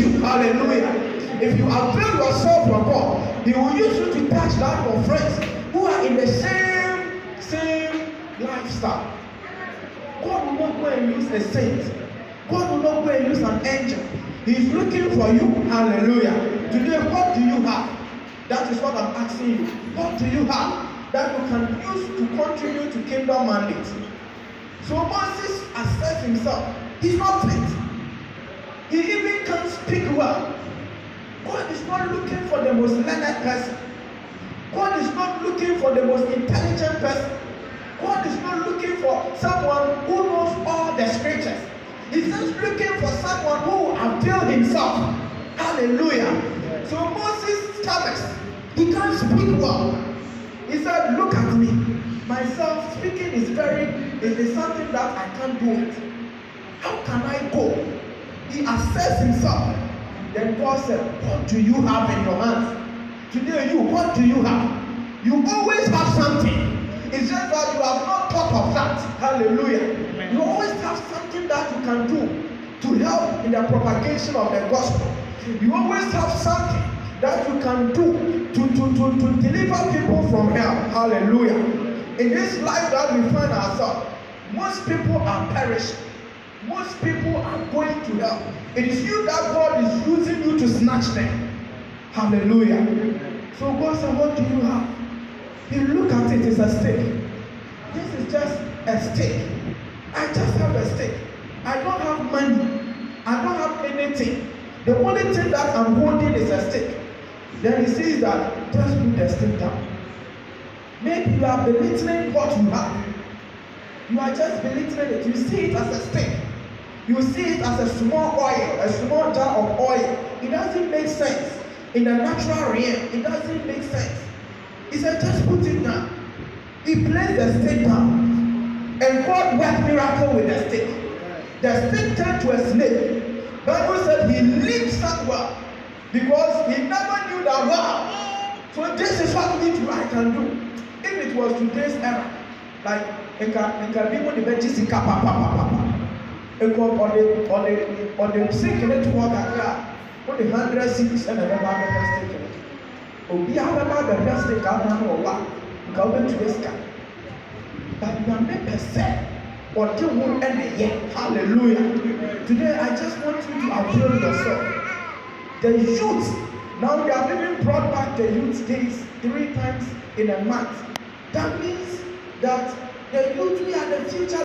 you. Hallelujah. If you avail yourself for God, He will use you to touch down your friends who are in the same lifestyle. God will not go and use a saint. God will not go and use an angel. He is looking for you. Hallelujah. Today, what do you have? That is what I'm asking you. What do you have that you can use to contribute to kingdom mandate? So Moses assessed himself. He's not fit. He even can't speak well. God is not looking for the most learned person. God is not looking for the most intelligent person. God is not looking for someone who knows all the scriptures. He's just looking for someone who will avail himself. Hallelujah. So Moses stammered. He can't speak well. He said, look at me. Myself speaking is something that I can't do it. How can I go? He assessed himself. Then God said, what do you have in your hands? Today what do you have? You always have something. It's just that you have not thought of that. Hallelujah. Amen. You always have something that you can do to help in the propagation of the gospel. You always have something that you can do to deliver people from hell. Hallelujah. In this life that we find ourselves, most people are perishing. Most people are going to hell. It is you that God is using you to snatch them. Hallelujah. So God said, what do you have? You look at it, it's a stick. This is just a stick. I just have a stick. I don't have money. I don't have anything. The only thing that I'm holding is a stick. Then he says that, just put the stick down. Maybe you are belittling what you have. You are just belittling it. You see it as a stick. You see it as a small oil, a small jar of oil. It doesn't make sense. In the natural realm, it doesn't make sense. He said, just put it down. He placed the stick down. And God worked miracle with the stick. The stick turned to a snake. Bible said he leaped somewhere because he never knew that, wow. So this is what I can do. If it was today's era, like it can be when the veggies in papa. It can on the sink in it to walk out. When the 100 cities and the stick in it. Obi ababa the best thing ka na no wa ka obe to this guy but nyame pese or the one and the hallelujah. Today I just want you to avail yourself. The youth now they have even brought back the youth days 3 times in a month. That means that the youth we are the future.